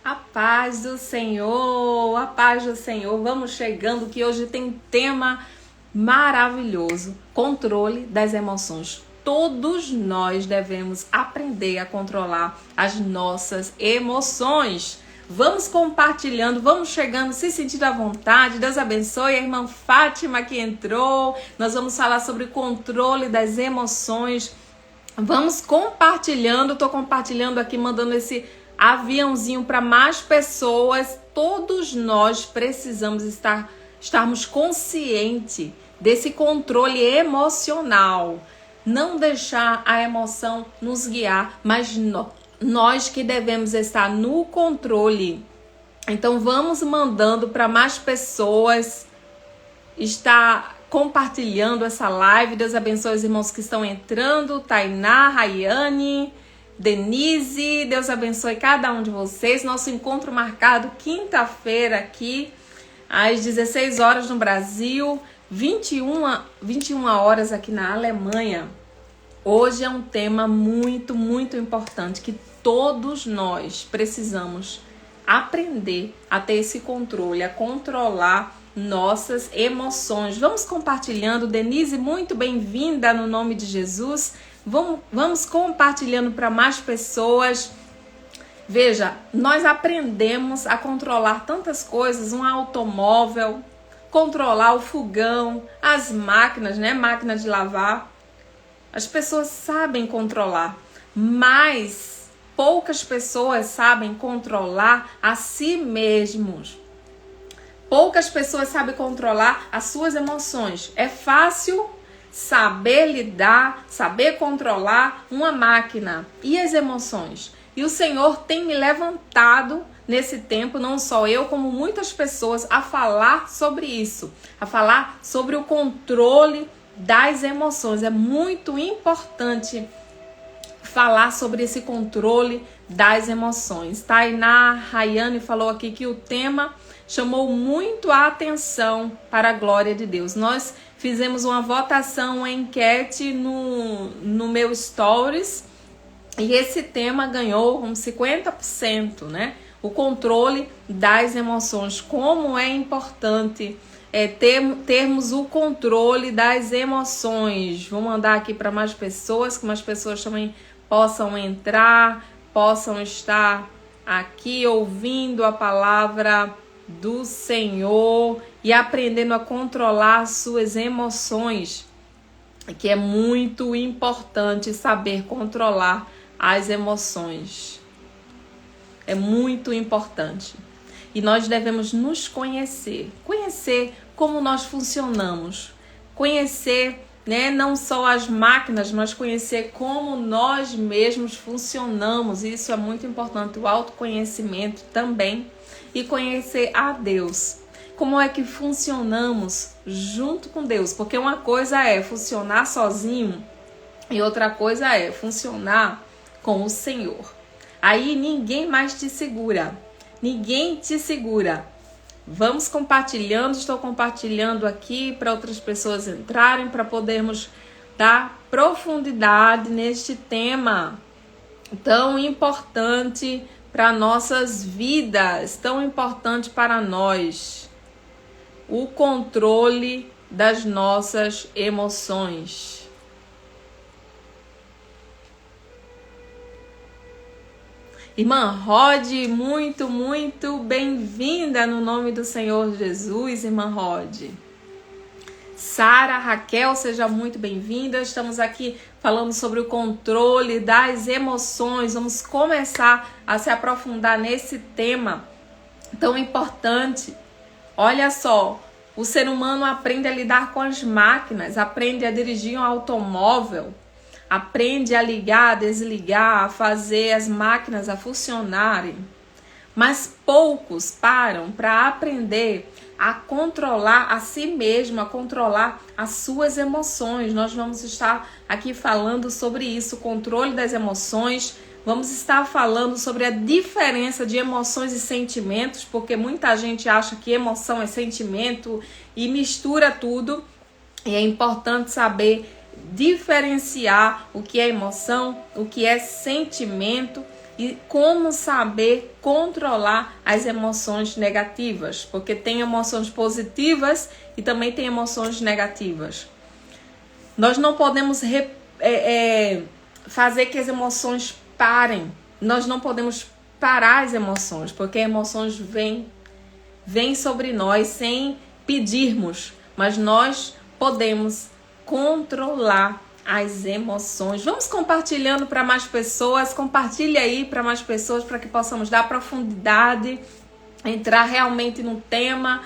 A paz do Senhor, a paz do Senhor. Vamos chegando que hoje tem tema maravilhoso, controle das emoções. Todos nós devemos aprender a controlar as nossas emoções. Vamos compartilhando, vamos chegando, se sentir à vontade. Deus abençoe a irmã Fátima que entrou. Nós vamos falar sobre o controle das emoções. Vamos compartilhando, estou compartilhando aqui, mandando esse aviãozinho para mais pessoas. Todos nós precisamos estarmos conscientes desse controle emocional. Não deixar a emoção nos guiar, mas nós que devemos estar no controle. Então vamos mandando para mais pessoas estar compartilhando essa live. Deus abençoe os irmãos que estão entrando. Tainá, Rayane, Denise, Deus abençoe cada um de vocês. Nosso encontro marcado quinta-feira aqui, às 16 horas no Brasil, 21 horas aqui na Alemanha. Hoje é um tema muito importante que todos nós precisamos aprender a ter esse controle, a controlar nossas emoções. Vamos compartilhando. Denise, muito bem-vinda no nome de Jesus. Vamos compartilhando para mais pessoas. Veja, nós aprendemos a controlar tantas coisas, um automóvel, controlar o fogão, as máquinas, né? Máquina de lavar. As pessoas sabem controlar, mas poucas pessoas sabem controlar a si mesmos. Poucas pessoas sabem controlar as suas emoções. É fácil saber lidar, saber controlar uma máquina e as emoções. E o Senhor tem me levantado nesse tempo, não só eu, como muitas pessoas, a falar sobre isso, a falar sobre o controle das emoções. É muito importante falar sobre esse controle das emoções. Tainá, Rayane falou aqui que o tema chamou muito a atenção para a glória de Deus. Nós fizemos uma votação, uma enquete no meu Stories e esse tema ganhou uns 50%, né? O controle das emoções. Como é importante termos o controle das emoções. Vou mandar aqui para mais pessoas, que mais pessoas também possam entrar, possam estar aqui ouvindo a palavra do Senhor e aprendendo a controlar suas emoções, que é muito importante saber controlar as emoções. É muito importante. E nós devemos nos conhecer como nós funcionamos, conhecer, né, não só as máquinas, mas conhecer como nós mesmos funcionamos. Isso é muito importante, o autoconhecimento também. E conhecer a Deus. Como é que funcionamos junto com Deus? Porque uma coisa é funcionar sozinho e outra coisa é funcionar com o Senhor. Aí ninguém mais te segura. Ninguém te segura. Vamos compartilhando. Estou compartilhando aqui para outras pessoas entrarem, para podermos dar profundidade neste tema tão importante para nossas vidas, tão importante para nós, o controle das nossas emoções. Irmã Rod, muito bem-vinda no nome do Senhor Jesus, irmã Rod. Sara, Raquel, seja muito bem-vinda. Estamos aqui falando sobre o controle das emoções. Vamos começar a se aprofundar nesse tema tão importante. Olha só, o ser humano aprende a lidar com as máquinas, aprende a dirigir um automóvel, aprende a ligar, a desligar, a fazer as máquinas a funcionarem. Mas poucos param para aprender a controlar a si mesmo, a controlar as suas emoções. Nós vamos estar aqui falando sobre isso, o controle das emoções. Vamos estar falando sobre a diferença de emoções e sentimentos, porque muita gente acha que emoção é sentimento e mistura tudo. E é importante saber diferenciar o que é emoção, o que é sentimento E como saber controlar as emoções negativas, porque tem emoções positivas e também tem emoções negativas. Nós não podemos fazer que as emoções parem. Nós não podemos parar as emoções, porque emoções vêm sobre nós sem pedirmos, mas nós podemos controlar as emoções. Vamos compartilhando para mais pessoas, compartilhe aí para mais pessoas para que possamos dar profundidade, entrar realmente no tema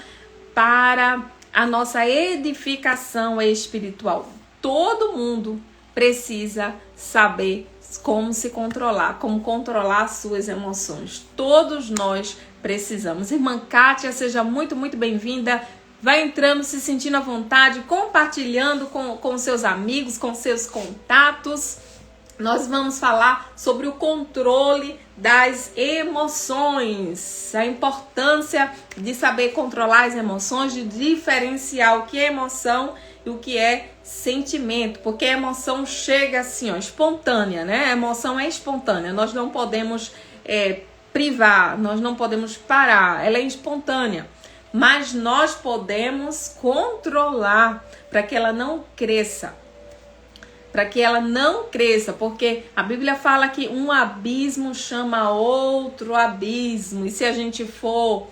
para a nossa edificação espiritual. Todo mundo precisa saber como se controlar, como controlar suas emoções. Todos nós precisamos. Irmã Kátia, seja muito, muito bem-vinda. Vai entrando, se sentindo à vontade, compartilhando com seus amigos, com seus contatos. Nós vamos falar sobre o controle das emoções, a importância de saber controlar as emoções, de diferenciar o que é emoção e o que é sentimento, porque a emoção chega assim, espontânea, né? A emoção é espontânea, nós não podemos privar, nós não podemos parar, ela é espontânea. Mas nós podemos controlar para que ela não cresça. Para que ela não cresça, porque a Bíblia fala que um abismo chama outro abismo. E se a gente for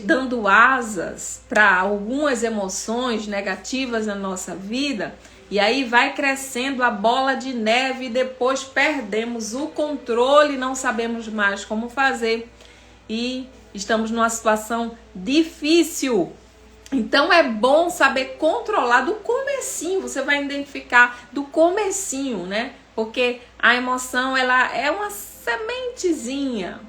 dando asas para algumas emoções negativas na nossa vida, e aí vai crescendo a bola de neve e depois perdemos o controle, não sabemos mais como fazer e estamos numa situação difícil. Então é bom saber controlar do comecinho, você vai identificar do comecinho, né? Porque a emoção, ela é uma sementezinha.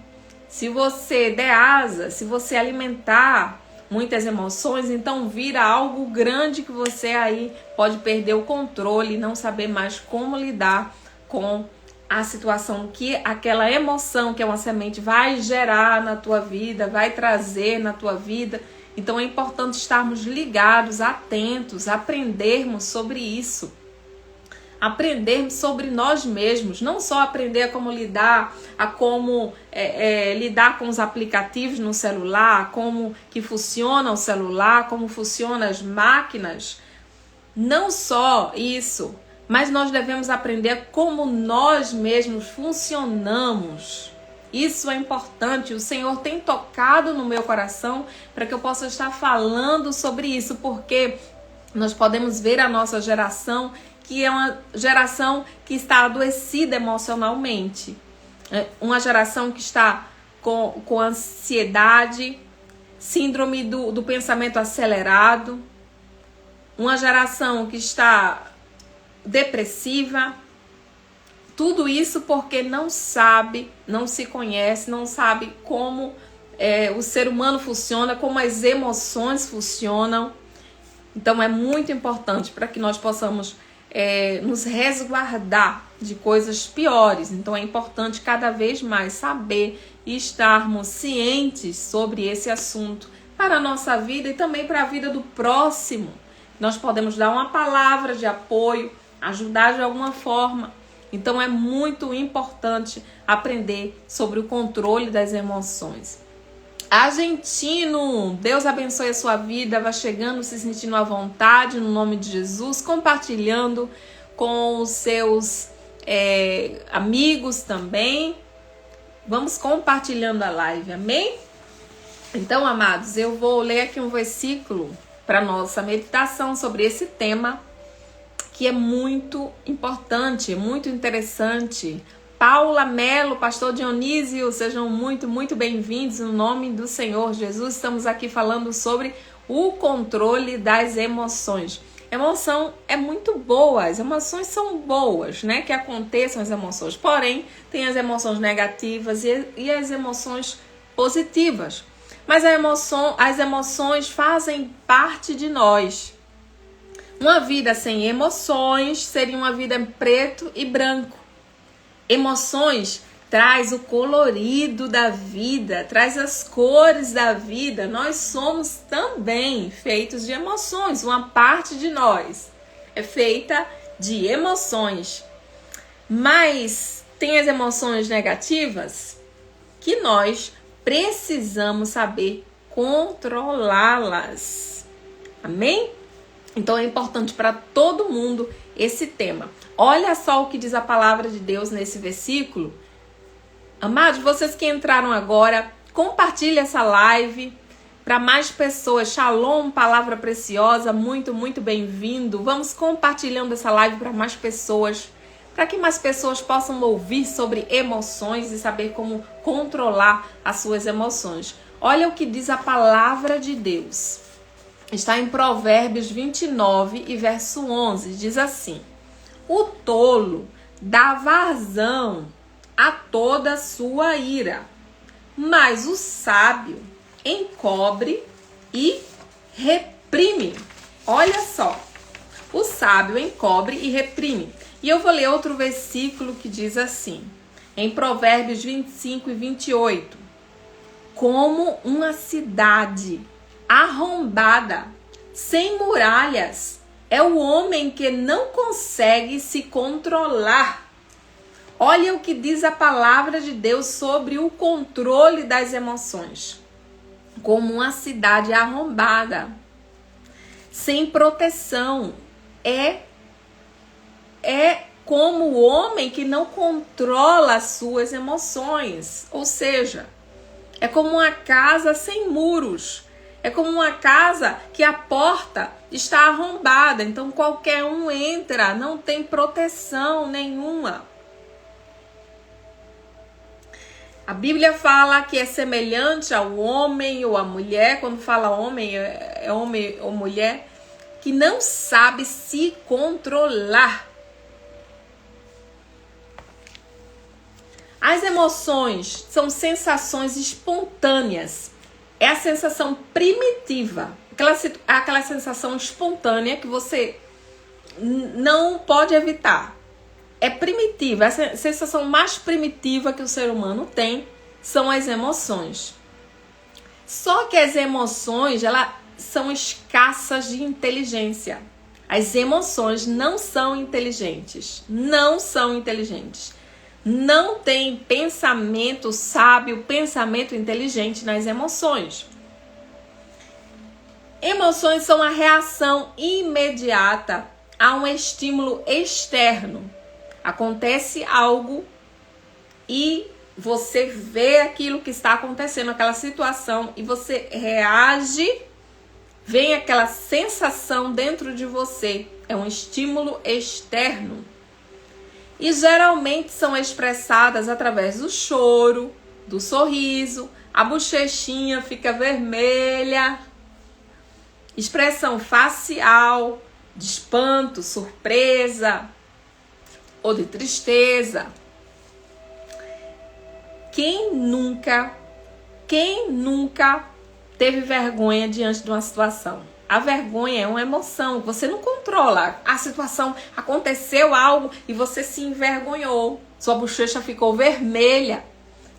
Se você der asa, se você alimentar muitas emoções, então vira algo grande que você aí pode perder o controle e não saber mais como lidar com a situação que aquela emoção, que é uma semente, vai gerar na tua vida, vai trazer na tua vida. Então é importante estarmos ligados, atentos, aprendermos sobre isso. Aprendermos sobre nós mesmos, não só aprender a como lidar, lidar com os aplicativos no celular, como que funciona o celular, como funcionam as máquinas. Não só isso, mas nós devemos aprender como nós mesmos funcionamos. Isso é importante. O Senhor tem tocado no meu coração para que eu possa estar falando sobre isso, porque nós podemos ver a nossa geração, que é uma geração que está adoecida emocionalmente. É uma geração que está com ansiedade, síndrome do pensamento acelerado. Uma geração que está depressiva. Tudo isso porque não sabe, não se conhece, não sabe como o ser humano funciona, como as emoções funcionam. Então é muito importante para que nós possamos nos resguardar de coisas piores. Então é importante cada vez mais saber e estarmos cientes sobre esse assunto para a nossa vida e também para a vida do próximo. Nós podemos dar uma palavra de apoio, ajudar de alguma forma. Então é muito importante aprender sobre o controle das emoções. Argentino, Deus abençoe a sua vida, vá chegando, se sentindo à vontade, no nome de Jesus, compartilhando com os seus amigos também. Vamos compartilhando a live, amém? Então, amados, eu vou ler aqui um versículo para nossa meditação sobre esse tema, que é muito importante, muito interessante. Paula Melo, pastor Dionísio, sejam muito, muito bem-vindos no nome do Senhor Jesus. Estamos aqui falando sobre o controle das emoções. Emoção é muito boa, as emoções são boas, né? Que aconteçam as emoções, porém, tem as emoções negativas e as emoções positivas. Mas as emoções fazem parte de nós. Uma vida sem emoções seria uma vida em preto e branco. Emoções traz o colorido da vida, traz as cores da vida. Nós somos também feitos de emoções. Uma parte de nós é feita de emoções. Mas tem as emoções negativas que nós precisamos saber controlá-las. Amém? Então é importante para todo mundo esse tema. Olha só o que diz a palavra de Deus nesse versículo. Amados, vocês que entraram agora, compartilhe essa live para mais pessoas. Shalom, palavra preciosa, muito, muito bem-vindo. Vamos compartilhando essa live para mais pessoas, para que mais pessoas possam ouvir sobre emoções e saber como controlar as suas emoções. Olha o que diz a palavra de Deus. Está em Provérbios 29 e verso 11. Diz assim: o tolo dá vazão a toda a sua ira, mas o sábio encobre e reprime. Olha só, o sábio encobre e reprime. E eu vou ler outro versículo que diz assim, em Provérbios 25 e 28. Como uma cidade arrombada, sem muralhas, é o homem que não consegue se controlar. Olha o que diz a palavra de Deus sobre o controle das emoções. Como uma cidade arrombada, sem proteção, é como o homem que não controla as suas emoções. Ou seja, é como uma casa sem muros. É como uma casa que a porta está arrombada. Então qualquer um entra, não tem proteção nenhuma. A Bíblia fala que é semelhante ao homem ou à mulher. Quando fala homem, é homem ou mulher, que não sabe se controlar. As emoções são sensações espontâneas. É a sensação primitiva. Aquela sensação espontânea que você não pode evitar. É primitiva. A sensação mais primitiva que o ser humano tem são as emoções. Só que as emoções, elas são escassas de inteligência. As emoções não são inteligentes. Não são inteligentes. Não tem pensamento sábio, pensamento inteligente nas emoções. Emoções são a reação imediata a um estímulo externo. Acontece algo e você vê aquilo que está acontecendo, aquela situação, e você reage, vem aquela sensação dentro de você. É um estímulo externo. E geralmente são expressadas através do choro, do sorriso, a bochechinha fica vermelha, expressão facial, de espanto, surpresa ou de tristeza. Quem nunca teve vergonha diante de uma situação? A vergonha é uma emoção, você não controla. A situação, aconteceu algo e você se envergonhou. Sua bochecha ficou vermelha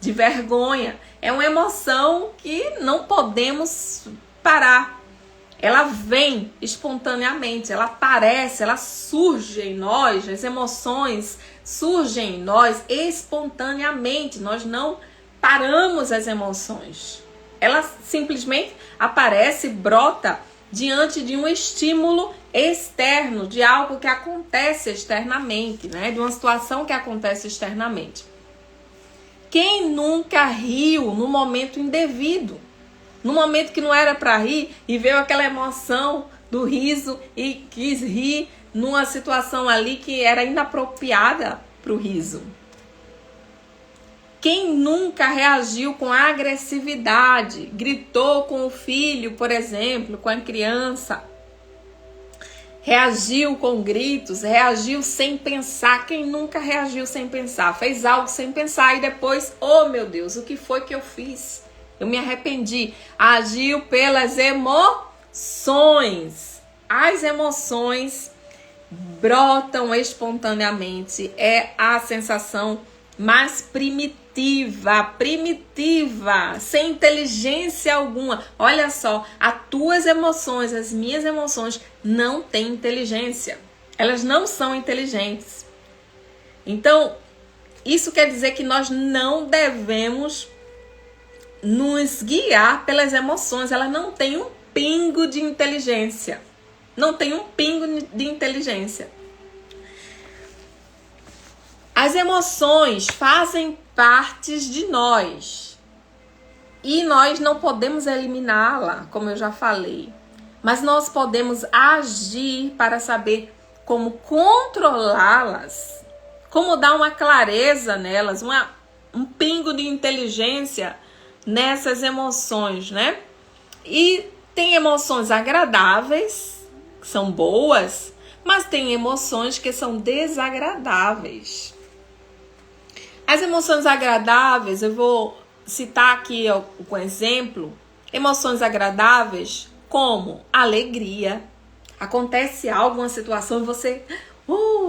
de vergonha. É uma emoção que não podemos parar. Ela vem espontaneamente, ela aparece, ela surge em nós, as emoções surgem em nós espontaneamente. Nós não paramos as emoções. Ela simplesmente aparece, brota diante de um estímulo externo, de algo que acontece externamente, né? De uma situação que acontece externamente. Quem nunca riu no momento indevido? No momento que não era para rir e veio aquela emoção do riso e quis rir numa situação ali que era inapropriada para o riso. Quem nunca reagiu com agressividade, gritou com o filho, por exemplo, com a criança, reagiu com gritos, reagiu sem pensar? Quem nunca reagiu sem pensar? Fez algo sem pensar e depois, oh meu Deus, o que foi que eu fiz? Eu me arrependi. Agiu pelas emoções. As emoções brotam espontaneamente. É a sensação mais primitiva, sem inteligência alguma. Olha só, as tuas emoções, as minhas emoções não têm inteligência. Elas não são inteligentes. Então, Isso quer dizer que nós não devemos nos guiar pelas emoções. Ela não tem um pingo de inteligência. Não tem um pingo de inteligência. As emoções fazem parte de nós. E nós não podemos eliminá-la, como eu já falei. Mas nós podemos agir para saber como controlá-las, como dar uma clareza nelas, um pingo de inteligência nessas emoções, né? E tem emoções agradáveis, que são boas, mas tem emoções que são desagradáveis. As emoções agradáveis, eu vou citar aqui com exemplo, emoções agradáveis como alegria. Acontece algo, uma situação, e você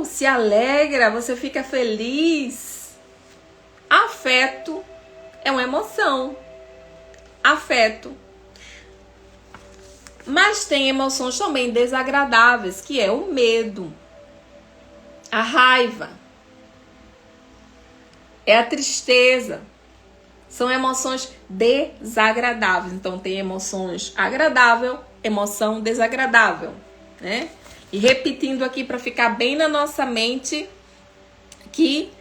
se alegra, você fica feliz. Afeto é uma emoção. Afeto. Mas tem emoções também desagradáveis, que é o medo, a raiva, é a tristeza. São emoções desagradáveis. Então tem emoções agradável, emoção desagradável, né? E repetindo aqui para ficar bem na nossa mente que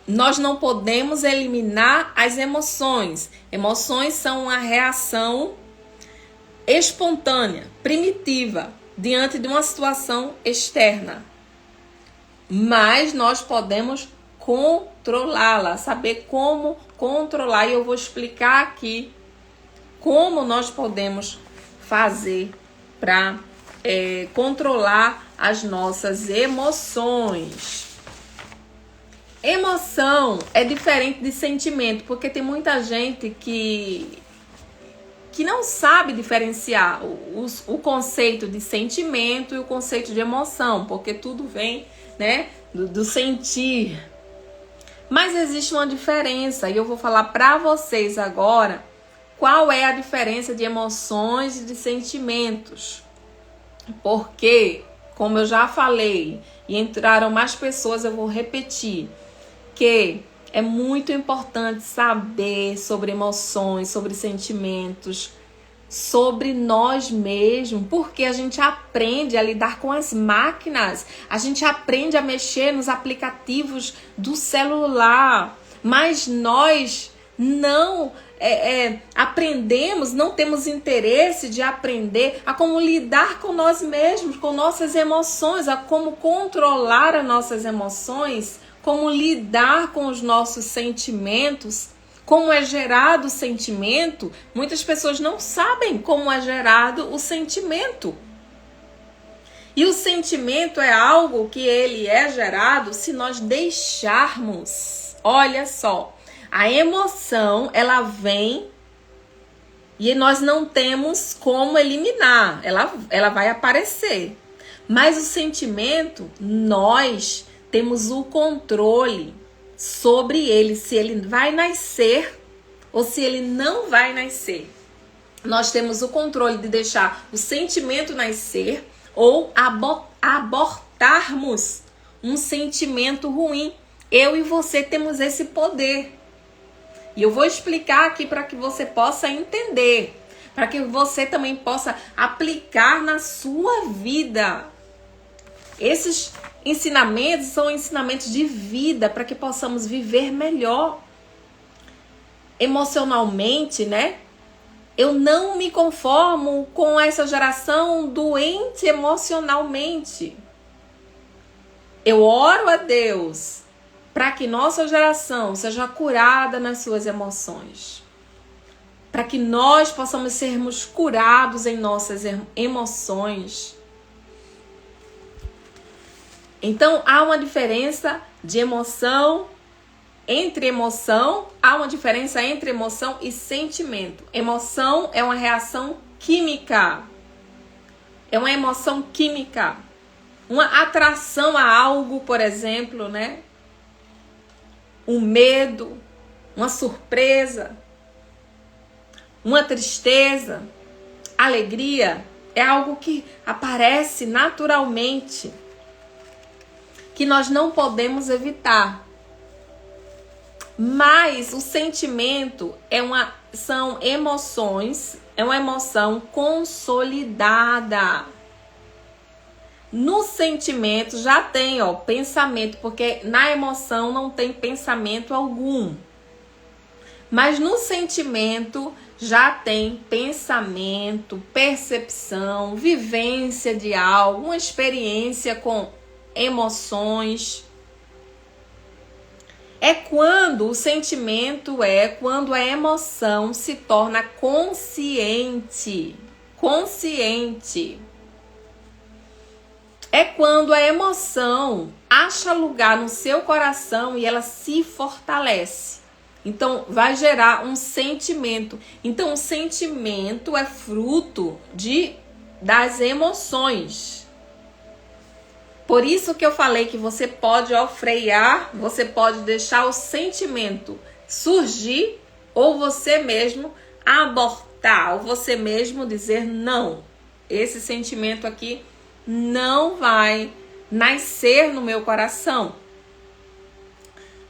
nós não podemos eliminar as emoções. Emoções são uma reação espontânea, primitiva, diante de uma situação externa. Mas nós podemos controlá-la, saber como controlar. E eu vou explicar aqui como nós podemos fazer para controlar as nossas emoções. Emoção é diferente de sentimento, porque tem muita gente que não sabe diferenciar o conceito de sentimento e o conceito de emoção, porque tudo vem, né, do sentir. Mas existe uma diferença e eu vou falar para vocês agora qual é a diferença de emoções e de sentimentos. Porque, como eu já falei e entraram mais pessoas, eu vou repetir que é muito importante saber sobre emoções, sobre sentimentos, sobre nós mesmos, porque a gente aprende a lidar com as máquinas, a gente aprende a mexer nos aplicativos do celular, mas nós não aprendemos, não temos interesse de aprender a como lidar com nós mesmos, com nossas emoções, a como controlar as nossas emoções, como lidar com os nossos sentimentos, como é gerado o sentimento. Muitas pessoas não sabem como é gerado o sentimento. E o sentimento é algo que ele é gerado se nós deixarmos. Olha só, a emoção, ela vem e nós não temos como eliminar. Ela vai aparecer. Mas o sentimento, nós temos o controle sobre ele, se ele vai nascer ou se ele não vai nascer. Nós temos o controle de deixar o sentimento nascer ou abortarmos um sentimento ruim. Eu e você temos esse poder. E eu vou explicar aqui para que você possa entender, para que você também possa aplicar na sua vida. Esses ensinamentos são ensinamentos de vida para que possamos viver melhor emocionalmente, né? Eu não me conformo com essa geração doente emocionalmente. Eu oro a Deus para que nossa geração seja curada nas suas emoções. Para que nós possamos sermos curados em nossas emoções. Então, há uma diferença de emoção, há uma diferença entre emoção e sentimento. Emoção é uma reação química. É uma emoção química. Uma atração a algo, por exemplo, né? Um medo, uma surpresa, uma tristeza, alegria. É algo que aparece naturalmente, que nós não podemos evitar. Mas o sentimento são emoções, é uma emoção consolidada. No sentimento já tem, pensamento, porque na emoção não tem pensamento algum. Mas no sentimento já tem pensamento, percepção, vivência de algo, uma experiência com emoções. É quando o sentimento quando a emoção se torna consciente. Consciente. É quando a emoção acha lugar no seu coração e ela se fortalece. Então, vai gerar um sentimento. Então, o sentimento é fruto das emoções. Por isso que eu falei que você pode frear, você pode deixar o sentimento surgir, ou você mesmo abortar, ou você mesmo dizer não. Esse sentimento aqui não vai nascer no meu coração.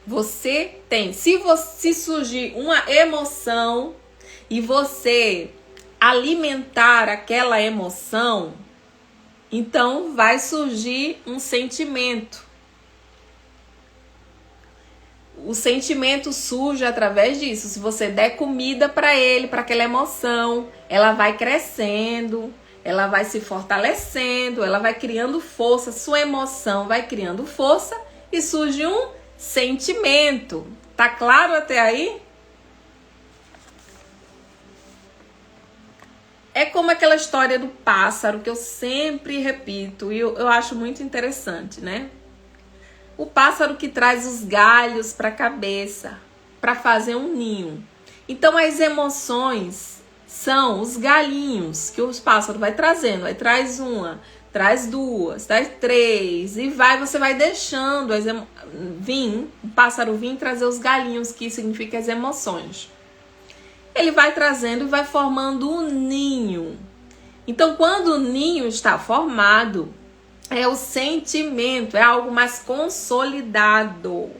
Você tem. Se surgir uma emoção e você alimentar aquela emoção, então vai surgir um sentimento. O sentimento surge através disso. Se você der comida para ele, para aquela emoção, ela vai crescendo, ela vai se fortalecendo, ela vai criando força. Sua emoção vai criando força e surge um sentimento. Tá claro até aí? É como aquela história do pássaro que eu sempre repito e eu acho muito interessante, né? O pássaro que traz os galhos para a cabeça para fazer um ninho. Então as emoções são os galinhos que os pássaros vai trazendo. Aí traz uma, traz duas, traz três e você vai deixando o pássaro vir trazer os galinhos, que significa as emoções. Ele vai trazendo e vai formando um ninho. Então, quando o ninho está formado, é o sentimento, é algo mais consolidado. O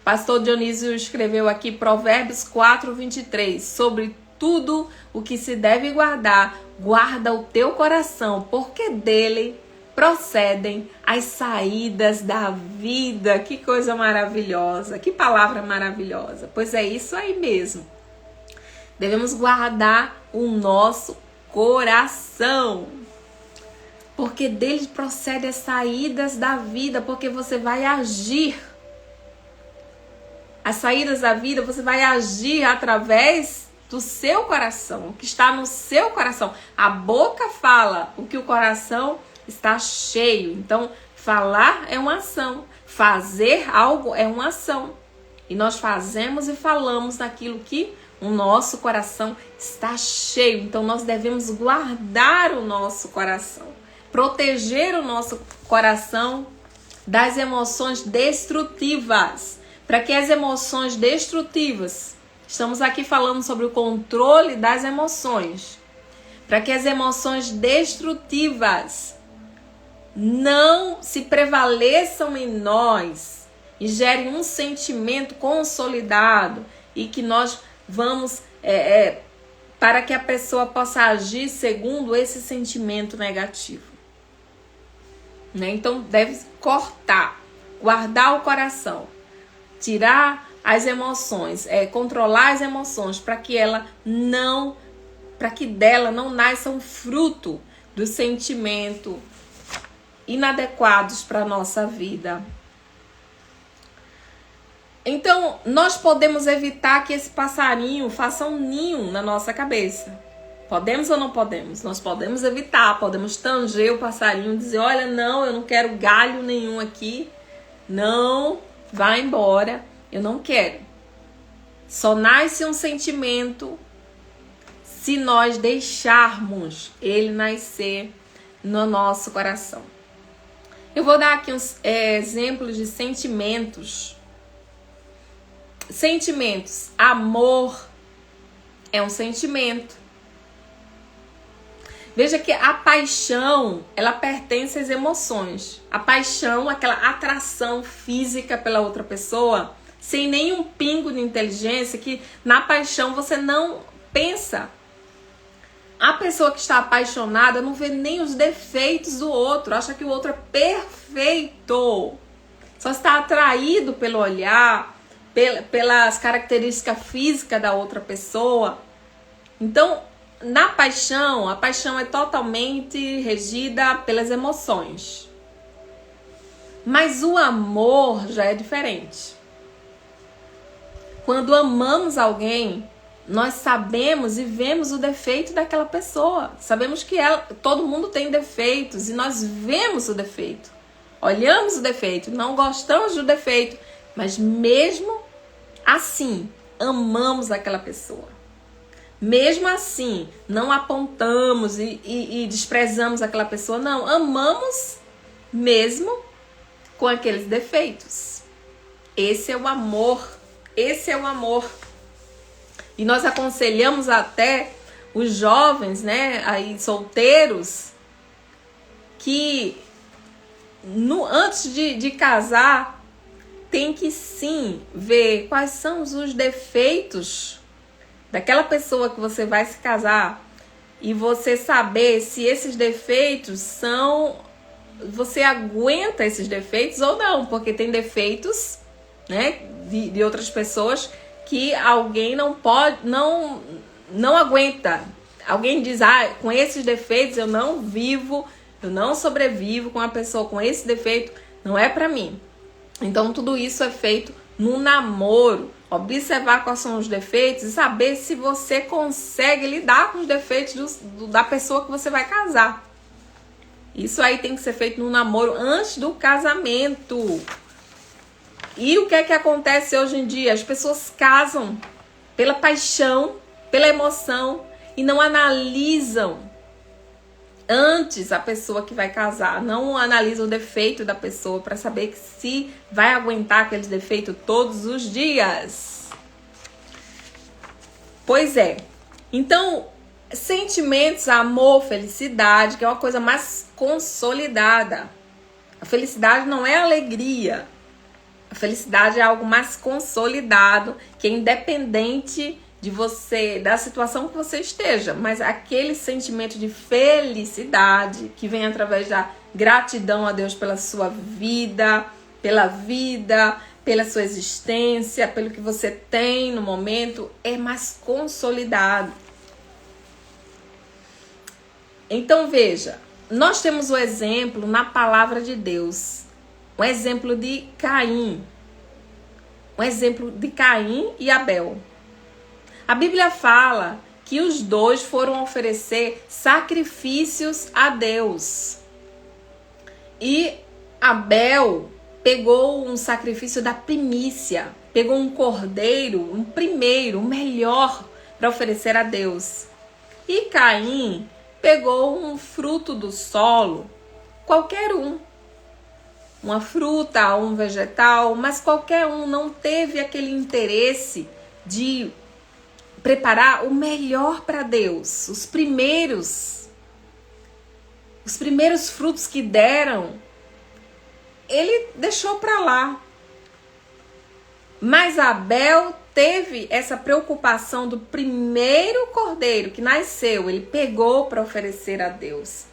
pastor Dionísio escreveu aqui Provérbios 4:23, sobre tudo o que se deve guardar, guarda o teu coração, porque dele procedem as saídas da vida. Que coisa maravilhosa, que palavra maravilhosa. Pois é isso aí mesmo. Devemos guardar o nosso coração, porque dele procedem as saídas da vida, porque você vai agir. As saídas da vida, você vai agir através do seu coração, o que está no seu coração. A boca fala o que o coração está cheio. Então, falar é uma ação, fazer algo é uma ação. E nós fazemos e falamos naquilo que o nosso coração está cheio. Então, nós devemos guardar o nosso coração, proteger o nosso coração das emoções destrutivas, para que as emoções destrutivas, estamos aqui falando sobre o controle das emoções, para que as emoções destrutivas não se prevaleçam em nós e gerem um sentimento consolidado e que nós vamos, para que a pessoa possa agir segundo esse sentimento negativo. Né? Então, deve cortar, guardar o coração, tirar as emoções, controlar as emoções para que dela não nasça um fruto do sentimento inadequados para a nossa vida. Então, nós podemos evitar que esse passarinho faça um ninho na nossa cabeça. Podemos ou não podemos? Nós podemos evitar, podemos tanger o passarinho, dizer, olha, não, eu não quero galho nenhum aqui, não, vai embora, eu não quero. Só nasce um sentimento se nós deixarmos ele nascer no nosso coração. Eu vou dar aqui uns exemplos de sentimentos. Sentimentos. Amor é um sentimento. Veja que a paixão, ela pertence às emoções. A paixão, aquela atração física pela outra pessoa, sem nenhum pingo de inteligência, que na paixão você não pensa. A pessoa que está apaixonada não vê nem os defeitos do outro, acha que o outro é perfeito. Só está atraído pelo olhar, pelas características físicas da outra pessoa. Então, na paixão, a paixão é totalmente regida pelas emoções. Mas o amor já é diferente. Quando amamos alguém, nós sabemos e vemos o defeito daquela pessoa. Sabemos que todo mundo tem defeitos e nós vemos o defeito. Olhamos o defeito, não gostamos do defeito, mas mesmo assim, amamos aquela pessoa. Mesmo assim, não apontamos e desprezamos aquela pessoa, não. Amamos mesmo com aqueles defeitos. Esse é o amor. Esse é o amor. E nós aconselhamos até os jovens, né, aí solteiros, que antes de casar, tem que sim ver quais são os defeitos daquela pessoa que você vai se casar e você saber se esses defeitos você aguenta esses defeitos ou não, porque tem defeitos, né, de outras pessoas que alguém não aguenta. Alguém diz, com esses defeitos eu não vivo, eu não sobrevivo com uma pessoa com esse defeito, não é pra mim. Então tudo isso é feito no namoro. Observar quais são os defeitos e saber se você consegue lidar com os defeitos da pessoa que você vai casar. Isso aí tem que ser feito no namoro antes do casamento. E o que é que acontece hoje em dia? As pessoas casam pela paixão, pela emoção e não analisam antes a pessoa que vai casar. Não analisa o defeito da pessoa para saber se vai aguentar aqueles defeitos todos os dias. Pois é. Então, sentimentos, amor, felicidade, que é uma coisa mais consolidada. A felicidade não é alegria. A felicidade é algo mais consolidado, que é independente de você, da situação que você esteja, mas aquele sentimento de felicidade que vem através da gratidão a Deus pela sua vida, pela sua existência, pelo que você tem no momento, é mais consolidado. Então veja, nós temos o exemplo na palavra de Deus, um exemplo de Caim, um exemplo de Caim e Abel. A Bíblia fala que os dois foram oferecer sacrifícios a Deus. E Abel pegou um sacrifício da primícia, pegou um cordeiro, um primeiro, o melhor para oferecer a Deus. E Caim pegou um fruto do solo, qualquer um. Uma fruta, um vegetal, mas qualquer um, não teve aquele interesse de preparar o melhor para Deus. Os primeiros frutos que deram, ele deixou para lá. Mas Abel teve essa preocupação do primeiro cordeiro que nasceu, ele pegou para oferecer a Deus.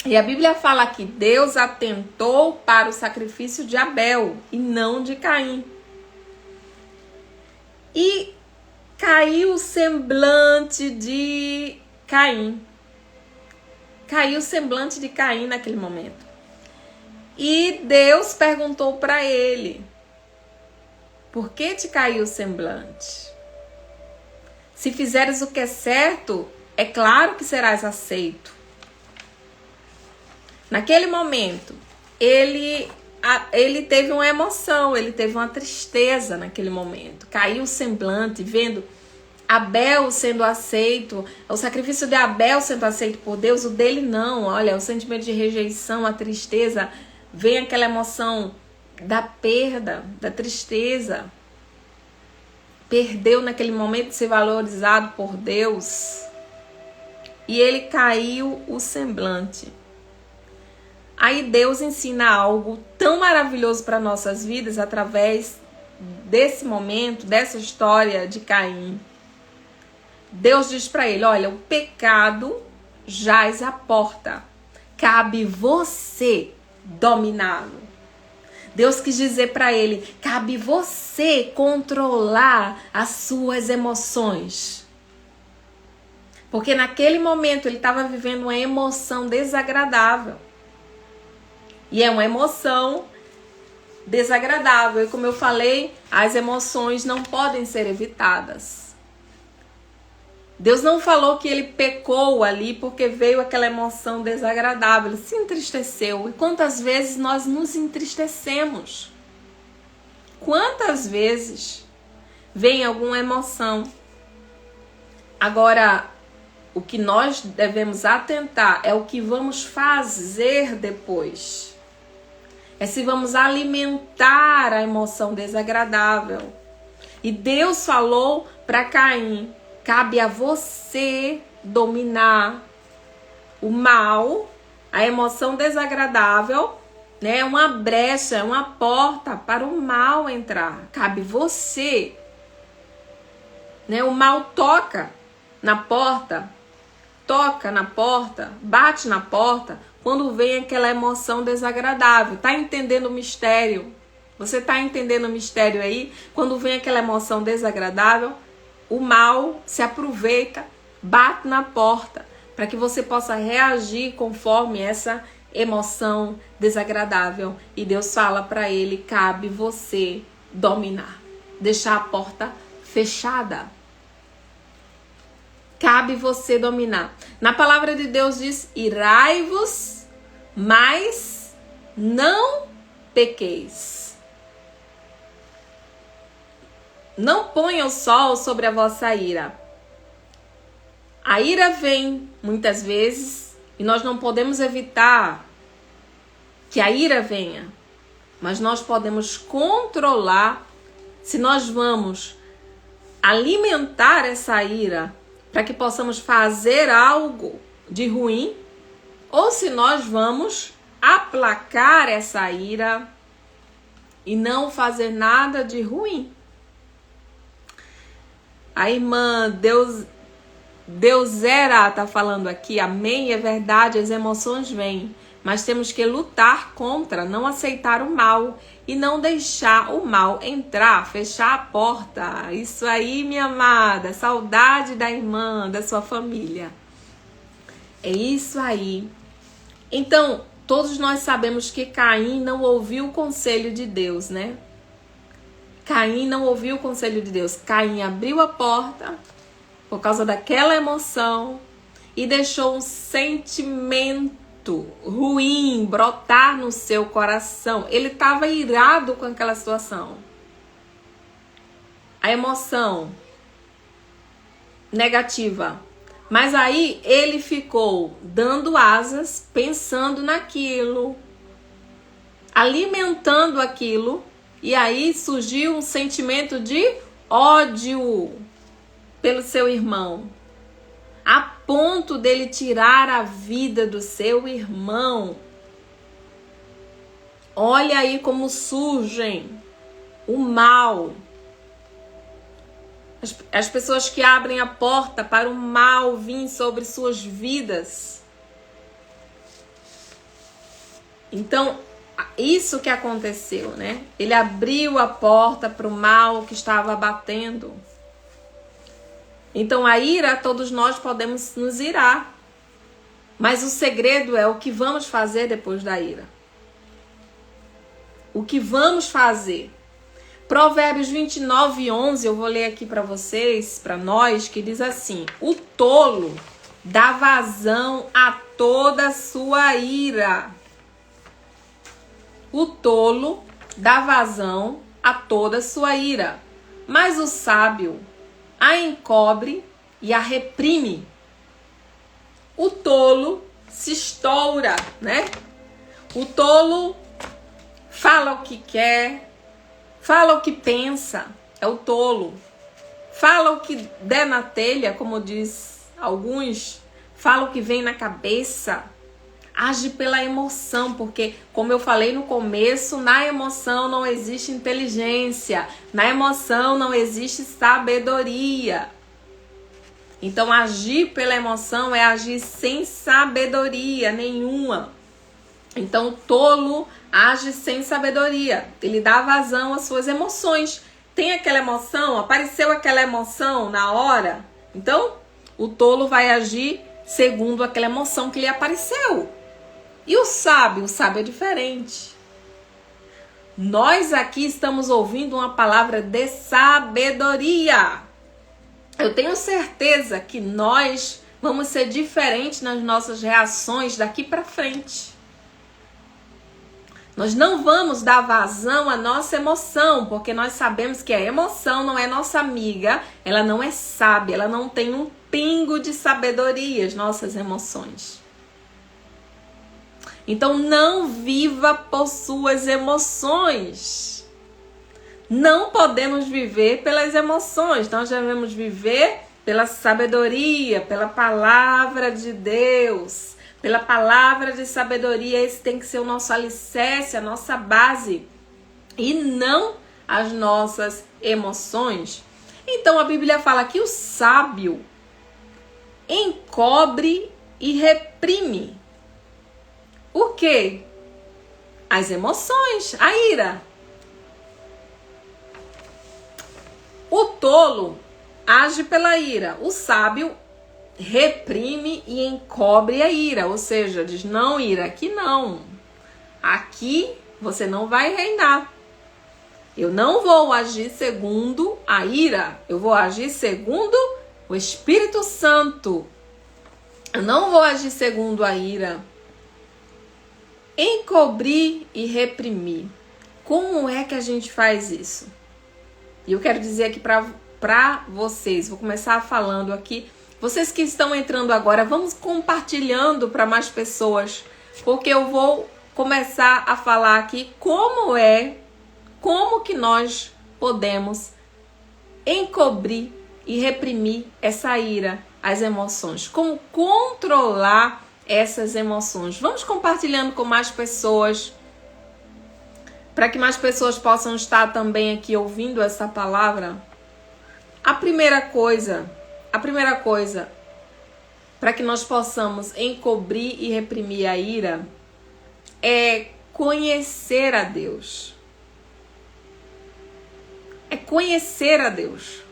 E a Bíblia fala que Deus atentou para o sacrifício de Abel e não de Caim. E caiu o semblante de Caim. Caiu o semblante de Caim naquele momento. E Deus perguntou para ele: por que te caiu o semblante? Se fizeres o que é certo, é claro que serás aceito. Naquele momento, ele teve uma emoção, ele teve uma tristeza naquele momento. Caiu o semblante, vendo Abel sendo aceito, o sacrifício de Abel sendo aceito por Deus, o dele não. Olha, o sentimento de rejeição, a tristeza, vem aquela emoção da perda, da tristeza. Perdeu naquele momento de ser valorizado por Deus. E ele caiu o semblante. Aí Deus ensina algo tão maravilhoso para nossas vidas através desse momento, dessa história de Caim, Deus diz para ele, olha, o pecado jaz à porta. Cabe você dominá-lo. Deus quis dizer para ele, cabe você controlar as suas emoções. Porque naquele momento ele estava vivendo uma emoção desagradável. E é uma emoção desagradável. E como eu falei, as emoções não podem ser evitadas. Deus não falou que ele pecou ali porque veio aquela emoção desagradável. Ele se entristeceu. E quantas vezes nós nos entristecemos? Quantas vezes vem alguma emoção? Agora, o que nós devemos atentar é o que vamos fazer depois. É se vamos alimentar a emoção desagradável. E Deus falou para Caim, cabe a você dominar o mal, a emoção desagradável, né? Uma brecha, uma porta para o mal entrar. Cabe você. Né? O mal toca na porta, bate na porta, quando vem aquela emoção desagradável. Tá entendendo o mistério? Você tá entendendo o mistério aí? Quando vem aquela emoção desagradável, o mal se aproveita, bate na porta, para que você possa reagir conforme essa emoção desagradável. E Deus fala para ele, cabe você dominar, deixar a porta fechada. Cabe você dominar. Na palavra de Deus diz, irai-vos, mas não pequeis. Não ponha o sol sobre a vossa ira. A ira vem muitas vezes e nós não podemos evitar que a ira venha. Mas nós podemos controlar se nós vamos alimentar essa ira para que possamos fazer algo de ruim, ou se nós vamos aplacar essa ira e não fazer nada de ruim. A irmã Deus era, tá falando aqui, amém, é verdade, as emoções vêm, mas temos que lutar contra, não aceitar o mal e não deixar o mal entrar, fechar a porta. Isso aí, minha amada, saudade da irmã, da sua família. É isso aí. Então, todos nós sabemos que Caim não ouviu o conselho de Deus, né? Caim não ouviu o conselho de Deus. Caim abriu a porta por causa daquela emoção e deixou um sentimento ruim brotar no seu coração. Ele estava irado com aquela situação. A emoção negativa. Mas aí ele ficou dando asas, pensando naquilo, alimentando aquilo, e aí surgiu um sentimento de ódio pelo seu irmão, a ponto dele tirar a vida do seu irmão. Olha aí como surgem o mal. As pessoas que abrem a porta para o mal vir sobre suas vidas. Então, isso que aconteceu, né? Ele abriu a porta para o mal que estava batendo. Então, a ira, todos nós podemos nos irar. Mas o segredo é o que vamos fazer depois da ira. O que vamos fazer? Provérbios 29:11, eu vou ler aqui para vocês, para nós, que diz assim: o tolo dá vazão a toda a sua ira. O tolo dá vazão a toda a sua ira, mas o sábio a encobre e a reprime. O tolo se estoura, né? O tolo fala o que quer, fala o que pensa, é o tolo. Fala o que der na telha, como diz alguns, fala o que vem na cabeça. age pela emoção, porque, como eu falei no começo, na emoção não existe inteligência, na emoção não existe sabedoria. Então, agir pela emoção é agir sem sabedoria nenhuma. Então, o tolo age sem sabedoria, ele dá vazão às suas emoções. Tem aquela emoção, apareceu aquela emoção na hora, então o tolo vai agir segundo aquela emoção que lhe apareceu. E o sábio é diferente. Nós aqui estamos ouvindo uma palavra de sabedoria. Eu tenho certeza que nós vamos ser diferentes nas nossas reações daqui para frente. Nós não vamos dar vazão à nossa emoção, porque nós sabemos que a emoção não é nossa amiga, ela não é sábia, ela não tem um pingo de sabedoria, as nossas emoções. Então não viva por suas emoções. Não podemos viver pelas emoções, nós devemos viver pela sabedoria, pela palavra de Deus. Pela palavra de sabedoria, esse tem que ser o nosso alicerce, a nossa base, e não as nossas emoções. Então a Bíblia fala que o sábio encobre e reprime. O quê? As emoções, a ira. O tolo age pela ira, o sábio reprime e encobre a ira, ou seja, diz: não, ira, aqui não. Aqui você não vai reinar. Eu não vou agir segundo a ira, eu vou agir segundo o Espírito Santo. Eu não vou agir segundo a ira. Encobrir e reprimir. Como é que a gente faz isso? E eu quero dizer aqui para vocês, vou começar falando aqui. Vocês que estão entrando agora, vamos compartilhando para mais pessoas, porque eu vou começar a falar aqui como que nós podemos encobrir e reprimir essa ira, as emoções, como controlar essas emoções. Vamos compartilhando com mais pessoas, para que mais pessoas possam estar também aqui ouvindo essa palavra. A primeira coisa, para que nós possamos encobrir e reprimir a ira, é conhecer a Deus. É conhecer a Deus.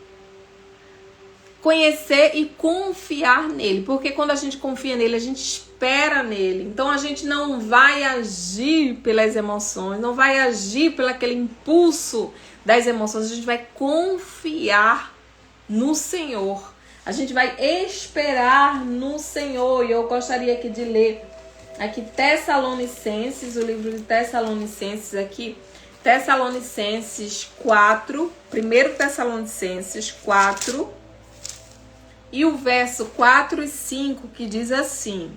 Conhecer e confiar nele. Porque quando a gente confia nele, a gente espera nele. Então a gente não vai agir pelas emoções, não vai agir pelo aquele impulso das emoções. A gente vai confiar no Senhor. A gente vai esperar no Senhor. E eu gostaria aqui de ler aqui Tessalonicenses, o livro de Tessalonicenses aqui. Tessalonicenses 4, 1 Tessalonicenses 4, e o verso 4 e 5, que diz assim: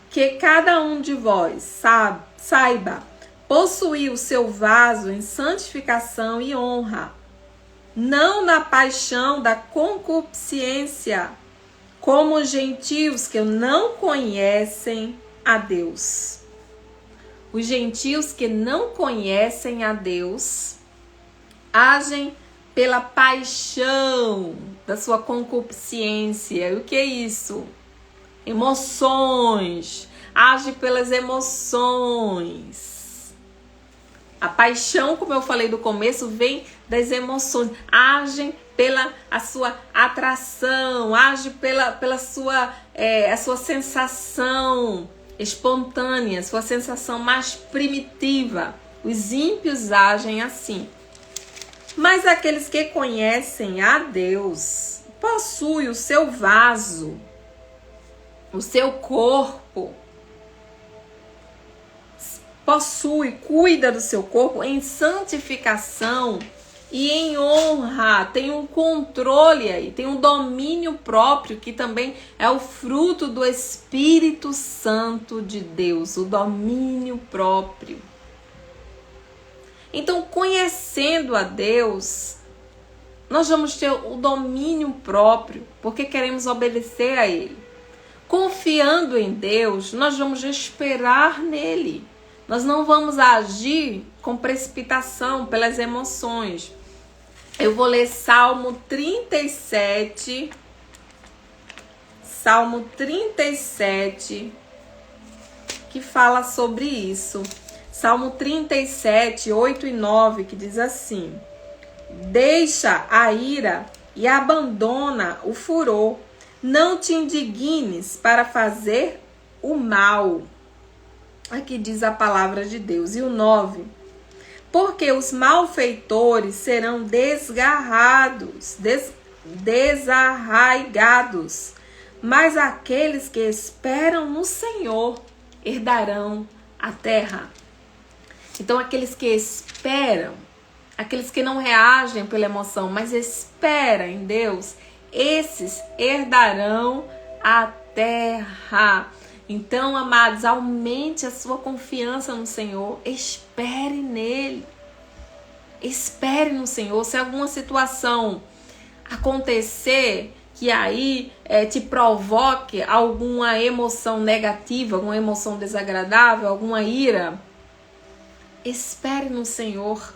que cada um de vós saiba possuir o seu vaso em santificação e honra, não na paixão da concupiscência, como os gentios que não conhecem a Deus. Os gentios que não conhecem a Deus agem pela paixão da sua concupiscência. E o que é isso? Emoções. Age pelas emoções. A paixão, como eu falei no começo, vem das emoções. Agem pela a sua atração, age pela sua, a sua sensação espontânea, sua sensação mais primitiva. Os ímpios agem assim. Mas aqueles que conhecem a Deus possuem o seu vaso, o seu corpo, cuida do seu corpo em santificação e em honra. Tem um controle aí, tem um domínio próprio, que também é o fruto do Espírito Santo de Deus, o domínio próprio. Então, conhecendo a Deus, Nós vamos ter o domínio próprio, porque queremos obedecer a Ele. Confiando em Deus, nós vamos esperar nele. Nós não vamos agir com precipitação pelas emoções. Eu vou ler Salmo 37. Salmo 37, que fala sobre isso. Salmo 37, 8 e 9, que diz assim: deixa a ira e abandona o furor. Não te indignes para fazer o mal. Aqui diz a palavra de Deus. E o 9. Porque os malfeitores serão desgarrados, desarraigados. Mas aqueles que esperam no Senhor herdarão a terra. Então, aqueles que esperam, aqueles que não reagem pela emoção, mas esperam em Deus, esses herdarão a terra. Então, amados, aumente a sua confiança no Senhor. Espere nele. Espere no Senhor. Se alguma situação acontecer que aí te provoque alguma emoção negativa, alguma emoção desagradável, alguma ira, espere no Senhor.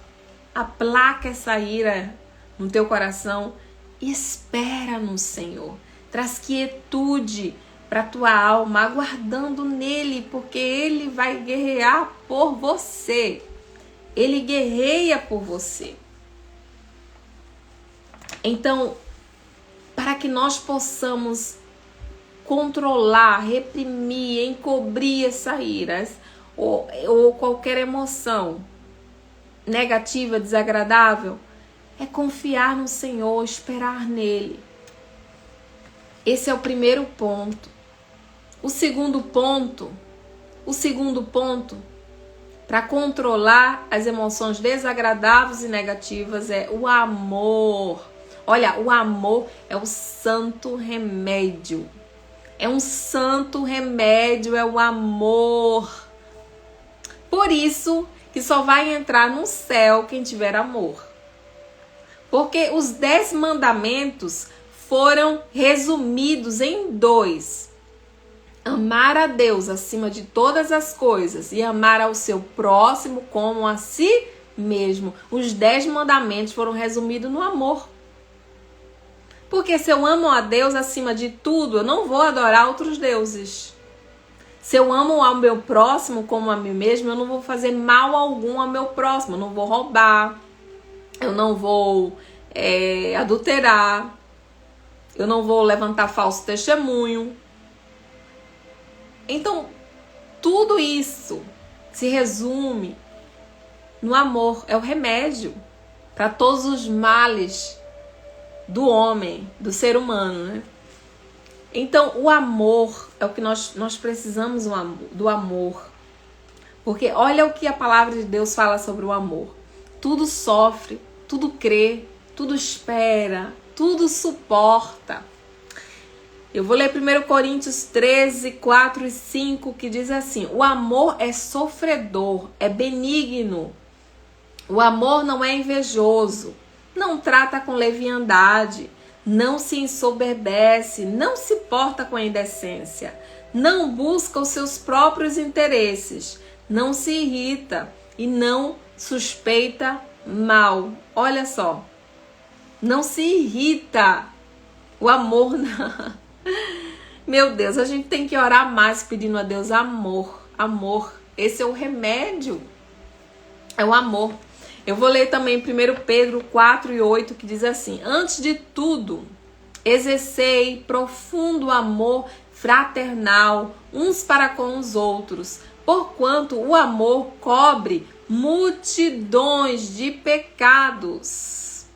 Aplaca essa ira no teu coração. Espera no Senhor. Traz quietude para a tua alma, aguardando nele, porque ele vai guerrear por você. Ele guerreia por você. Então, para que nós possamos controlar, reprimir, encobrir essa ira ou qualquer emoção negativa, desagradável, é confiar no Senhor, esperar nele. Esse é o primeiro ponto. O segundo ponto, para controlar as emoções desagradáveis e negativas é o amor. Olha, o amor é o santo remédio. É um santo remédio, é o amor. Por isso que só vai entrar no céu quem tiver amor. Porque os 10 mandamentos foram resumidos em 2. Amar a Deus acima de todas as coisas e amar ao seu próximo como a si mesmo. Os 10 mandamentos foram resumidos no amor. Porque se eu amo a Deus acima de tudo, eu não vou adorar outros deuses. Se eu amo ao meu próximo como a mim mesmo, eu não vou fazer mal algum ao meu próximo. Eu não vou roubar, eu não vou adulterar, eu não vou levantar falso testemunho. Então, tudo isso se resume no amor. É o remédio para todos os males do homem, do ser humano, né? Então, o amor é o que nós precisamos do amor. Porque olha o que a palavra de Deus fala sobre o amor. Tudo sofre, tudo crê, tudo espera, tudo suporta. Eu vou ler 1 Coríntios 13, 4 e 5, que diz assim: o amor é sofredor, é benigno. O amor não é invejoso, não trata com leviandade, não se ensoberbece, não se porta com indecência, não busca os seus próprios interesses, não se irrita e não suspeita mal. Olha só, não se irrita. O amor não. Meu Deus, a gente tem que orar mais pedindo a Deus amor, amor. Esse é o remédio, é o amor. Eu vou ler também 1 Pedro 4 e 8, que diz assim: antes de tudo, exercei profundo amor fraternal uns para com os outros, porquanto o amor cobre multidões de pecados.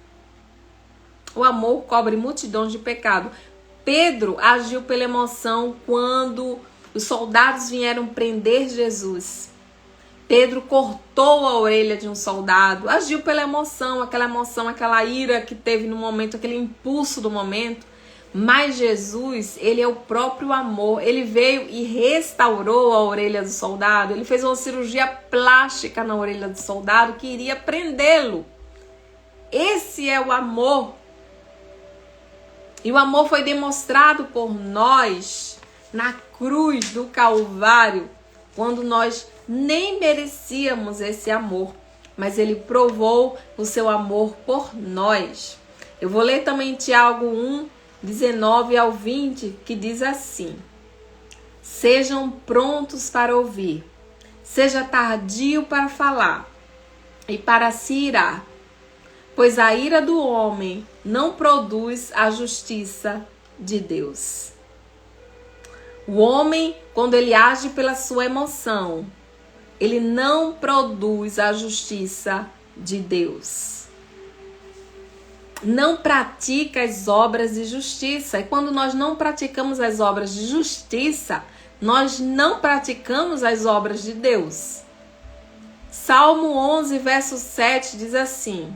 O amor cobre multidões de pecados. Pedro agiu pela emoção quando os soldados vieram prender Jesus. Pedro cortou a orelha de um soldado, agiu pela emoção, aquela ira que teve no momento, aquele impulso do momento. Mas Jesus, ele é o próprio amor. Ele veio e restaurou a orelha do soldado. Ele fez uma cirurgia plástica na orelha do soldado que iria prendê-lo. Esse é o amor E o amor foi demonstrado por nós na cruz do Calvário, quando nós nem merecíamos esse amor, mas ele provou o seu amor por nós. Eu vou ler também Tiago 1, 19 ao 20, que diz assim: sejam prontos para ouvir, seja tardio para falar e para se irar, pois a ira do homem não produz a justiça de Deus. O homem, quando ele age pela sua emoção, ele não produz a justiça de Deus. Não pratica as obras de justiça. E quando nós não praticamos as obras de justiça, nós não praticamos as obras de Deus. Salmo 11, verso 7 diz assim: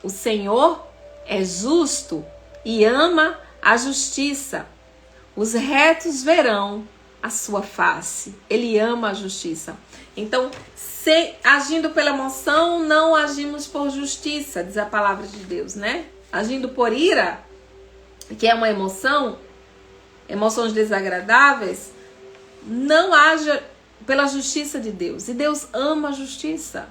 o Senhor é justo e ama a justiça. Os retos verão a sua face. Ele ama a justiça. Então, agindo pela emoção, não agimos por justiça, diz a palavra de Deus, né? Agindo por ira, que é uma emoção, emoções desagradáveis, não haja pela justiça de Deus. E Deus ama a justiça.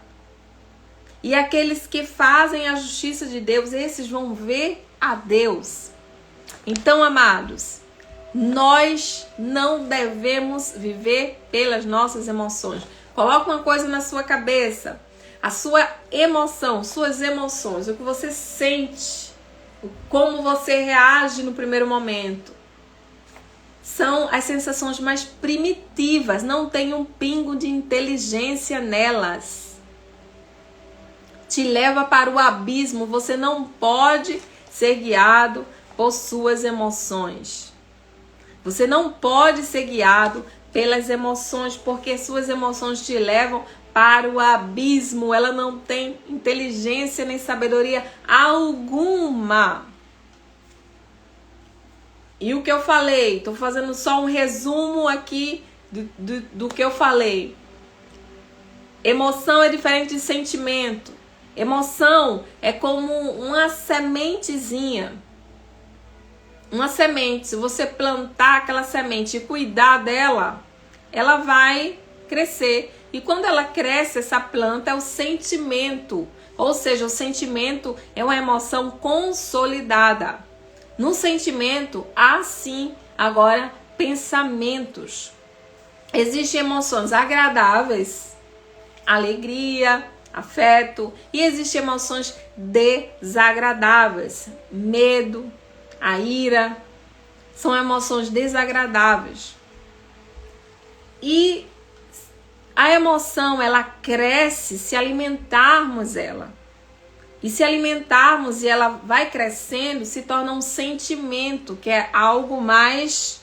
E aqueles que fazem a justiça de Deus, esses vão ver a Deus. Então, amados, nós não devemos viver pelas nossas emoções. Coloca uma coisa na sua cabeça. A sua emoção, suas emoções, o que você sente, como você reage no primeiro momento, são as sensações mais primitivas. Não tem um pingo de inteligência nelas. Te leva para o abismo. Você não pode ser guiado por suas emoções. Você não pode ser guiado pelas emoções, porque suas emoções te levam para o abismo. Ela não tem inteligência nem sabedoria alguma. E o que eu falei? Estou fazendo só um resumo aqui do que eu falei. Emoção é diferente de sentimento. Emoção é como uma sementezinha. Uma semente, se você plantar aquela semente e cuidar dela, ela vai crescer. E quando ela cresce, essa planta é o sentimento. Ou seja, o sentimento é uma emoção consolidada. No sentimento, há sim, agora, pensamentos. Existem emoções agradáveis, alegria, afeto. E existem emoções desagradáveis, medo, a ira. São emoções desagradáveis. E a emoção, ela cresce se alimentarmos ela. E se alimentarmos e ela vai crescendo, se torna um sentimento, que é algo mais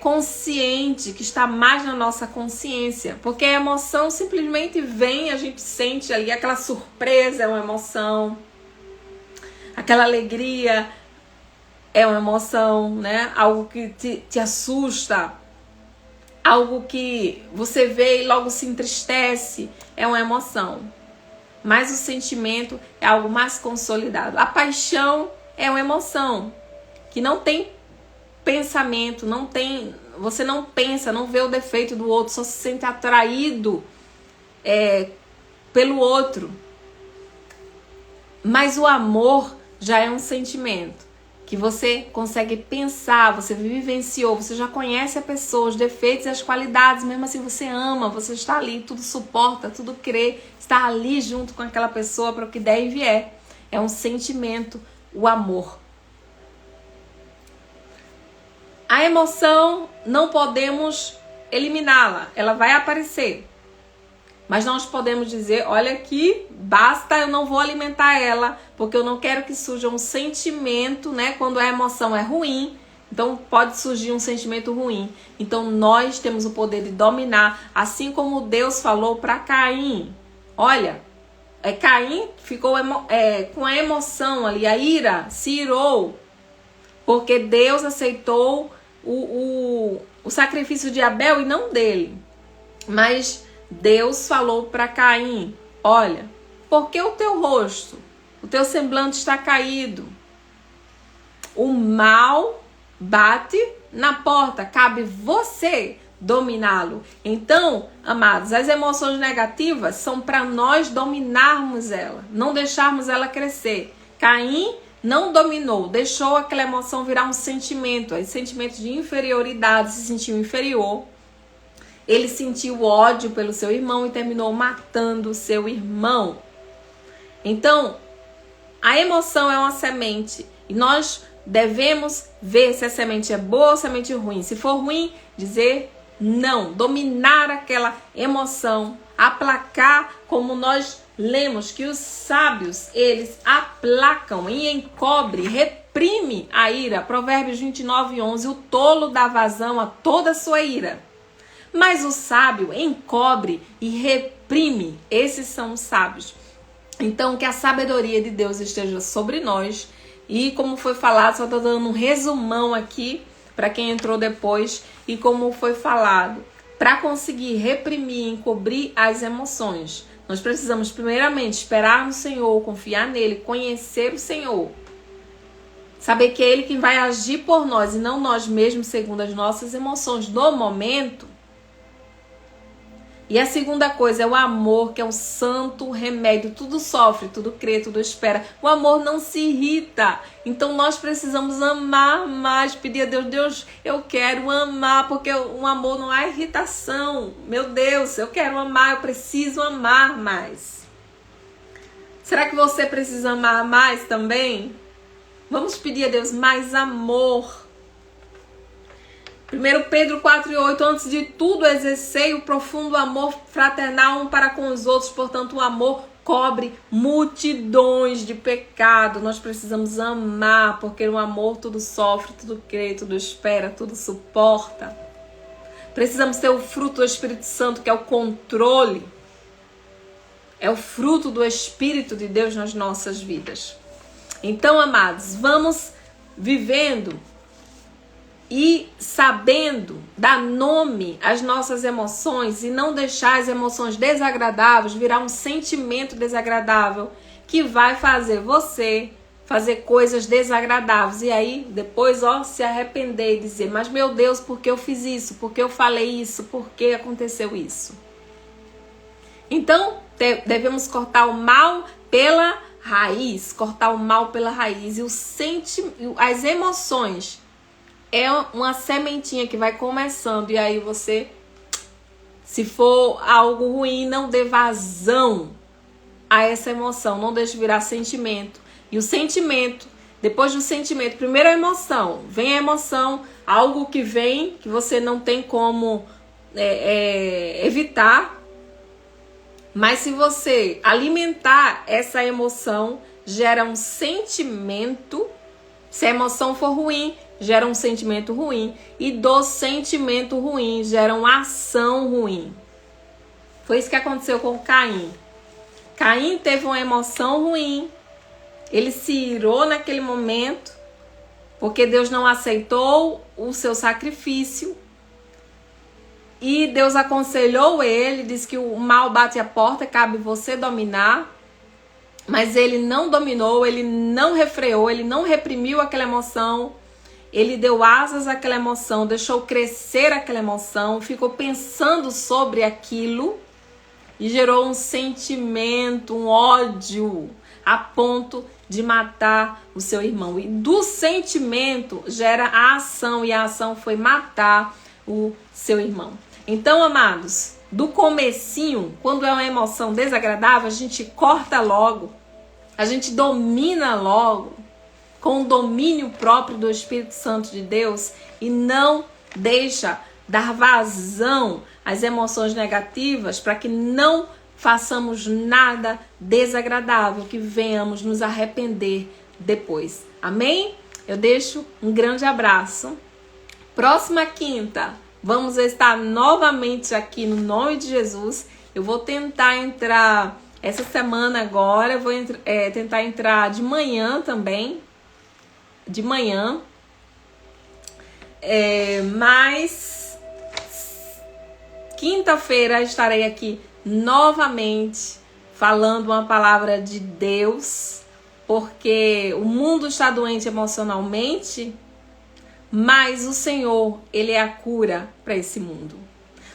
consciente, que está mais na nossa consciência. Porque a emoção simplesmente vem, a gente sente ali, aquela surpresa é uma emoção, aquela alegria é uma emoção, né? Algo que te assusta, algo que você vê e logo se entristece, é uma emoção. Mas o sentimento é algo mais consolidado. A paixão é uma emoção que não tem pensamento, você não pensa, não vê o defeito do outro, só se sente atraído pelo outro. Mas o amor já é um sentimento que você consegue pensar, você vivenciou, você já conhece a pessoa, os defeitos e as qualidades, mesmo assim você ama, você está ali, tudo suporta, tudo crê, está ali junto com aquela pessoa para o que der e vier. É um sentimento, o amor. A emoção não podemos eliminá-la, ela vai aparecer. Mas nós podemos dizer, olha aqui, basta, eu não vou alimentar ela, porque eu não quero que surja um sentimento, né? Quando a emoção é ruim, então pode surgir um sentimento ruim. Então nós temos o poder de dominar, assim como Deus falou para Caim. Olha, Caim ficou com a emoção ali, a ira, se irou, porque Deus aceitou o sacrifício de Abel e não dele. Mas Deus falou para Caim, olha, por que o teu rosto, o teu semblante está caído? O mal bate na porta, cabe você dominá-lo. Então, amados, as emoções negativas são para nós dominarmos ela, não deixarmos ela crescer. Caim não dominou, deixou aquela emoção virar um sentimento, sentimento de inferioridade, se sentiu inferior. Ele sentiu ódio pelo seu irmão e terminou matando o seu irmão. Então, a emoção é uma semente e nós devemos ver se a semente é boa ou semente ruim. Se for ruim, dizer não, dominar aquela emoção, aplacar, como nós lemos que os sábios, eles aplacam e encobre, reprime a ira. Provérbios 29:11, o tolo dá vazão a toda a sua ira, mas o sábio encobre e reprime. Esses são os sábios. Então, que a sabedoria de Deus esteja sobre nós. E como foi falado, só estou dando um resumão aqui para quem entrou depois. E como foi falado, para conseguir reprimir e encobrir as emoções, nós precisamos primeiramente esperar no Senhor, confiar nele, conhecer o Senhor. Saber que é Ele quem vai agir por nós e não nós mesmos segundo as nossas emoções do momento. E a segunda coisa é o amor, que é um santo remédio. Tudo sofre, tudo crê, tudo espera. O amor não se irrita. Então nós precisamos amar mais. Pedir a Deus, Deus, eu quero amar, porque o amor não há irritação. Meu Deus, eu quero amar, eu preciso amar mais. Será que você precisa amar mais também? Vamos pedir a Deus mais amor. 1 Pedro 4:8, antes de tudo exercei o profundo amor fraternal um para com os outros, portanto o amor cobre multidões de pecado. Nós precisamos amar, porque o amor tudo sofre, tudo crê, tudo espera, tudo suporta. Precisamos ter o fruto do Espírito Santo, que é o controle. É o fruto do Espírito de Deus nas nossas vidas. Então, amados, vamos vivendo e sabendo dar nome às nossas emoções e não deixar as emoções desagradáveis virar um sentimento desagradável que vai fazer você fazer coisas desagradáveis e aí depois se arrepender e dizer, mas meu Deus, por que eu fiz isso? Por que eu falei isso? Por que aconteceu isso? Então devemos cortar o mal pela raiz, cortar o mal pela raiz. E as emoções é uma sementinha que vai começando. E aí você, se for algo ruim, não dê vazão a essa emoção. Não deixe virar sentimento. E o sentimento, depois do sentimento, primeiro a emoção. Vem a emoção, algo que vem, que você não tem como evitar. Mas se você alimentar essa emoção, gera um sentimento. Se a emoção for ruim, gera um sentimento ruim. E do sentimento ruim, gera uma ação ruim. Foi isso que aconteceu com Caim. Caim teve uma emoção ruim. Ele se irou naquele momento, porque Deus não aceitou o seu sacrifício. E Deus aconselhou ele, disse que o mal bate a porta, cabe você dominar. Mas ele não dominou, ele não refreou, ele não reprimiu aquela emoção. Ele deu asas àquela emoção, deixou crescer aquela emoção, ficou pensando sobre aquilo e gerou um sentimento, um ódio, a ponto de matar o seu irmão. E do sentimento gera a ação, e a ação foi matar o seu irmão. Então, amados, do comecinho, quando é uma emoção desagradável, a gente corta logo, a gente domina logo, com o domínio próprio do Espírito Santo de Deus, e não deixa dar vazão às emoções negativas, para que não façamos nada desagradável, que venhamos nos arrepender depois. Amém? Eu deixo um grande abraço. Próxima quinta, vamos estar novamente aqui no nome de Jesus. Eu vou tentar entrar essa semana agora, eu vou tentar entrar de manhã também. De manhã. Mas quinta-feira estarei aqui novamente falando uma palavra de Deus porque o mundo está doente emocionalmente, mas o Senhor, Ele é a cura para esse mundo.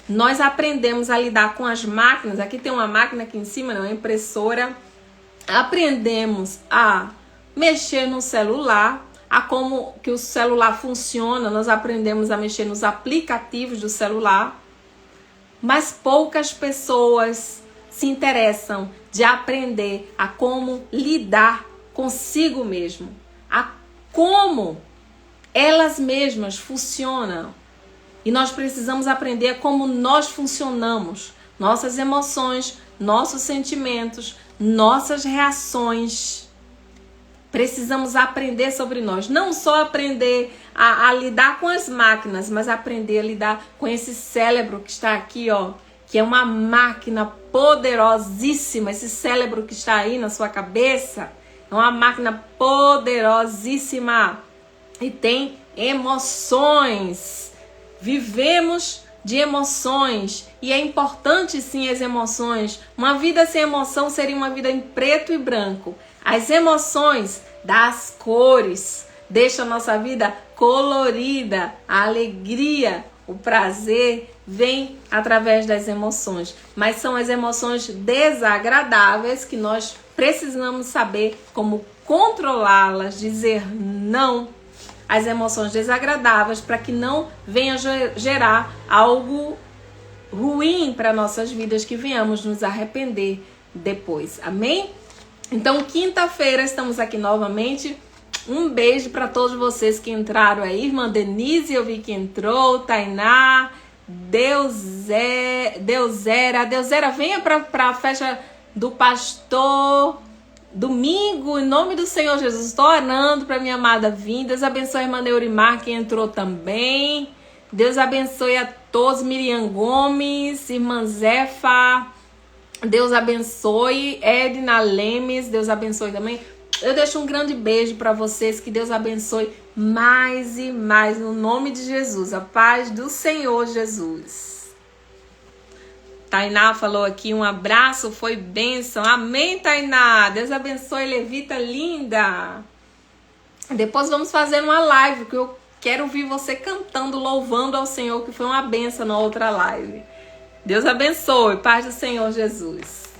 Nós aprendemos a lidar com as máquinas. Aqui tem uma máquina aqui em cima, não, é impressora. Aprendemos a mexer no celular, a como que o celular funciona. Nós aprendemos a mexer nos aplicativos do celular. Mas poucas pessoas se interessam de aprender a como lidar consigo mesmo, a como elas mesmas funcionam. E nós precisamos aprender como nós funcionamos, nossas emoções, nossos sentimentos, nossas reações. Precisamos aprender sobre nós, não só aprender a lidar com as máquinas, mas aprender a lidar com esse cérebro que está aqui, ó, que é uma máquina poderosíssima. Esse cérebro que está aí na sua cabeça é uma máquina poderosíssima e tem emoções. Vivemos de emoções e é importante sim as emoções. Uma vida sem emoção seria uma vida em preto e branco. As emoções das cores deixam a nossa vida colorida. A alegria, o prazer vem através das emoções. Mas são as emoções desagradáveis que nós precisamos saber como controlá-las, dizer não às emoções desagradáveis para que não venha gerar algo ruim para nossas vidas, que venhamos nos arrepender depois. Amém? Então, quinta-feira estamos aqui novamente. Um beijo para todos vocês que entraram aí. Irmã Denise, eu vi que entrou. Tainá, Deusera, venha para a festa do pastor domingo, em nome do Senhor Jesus. Estou orando para minha amada vinda. Deus abençoe a irmã Neurimar, que entrou também. Deus abençoe a todos. Miriam Gomes, irmã Zefa. Deus abençoe. Edna Lemes, Deus abençoe também. Eu deixo um grande beijo para vocês. Que Deus abençoe mais e mais, no nome de Jesus. A paz do Senhor Jesus. Tainá falou aqui, um abraço, foi bênção. Amém, Tainá. Deus abençoe, Levita linda. Depois vamos fazer uma live, que eu quero ouvir você cantando, louvando ao Senhor, que foi uma bênção na outra live. Deus abençoe, paz do Senhor Jesus.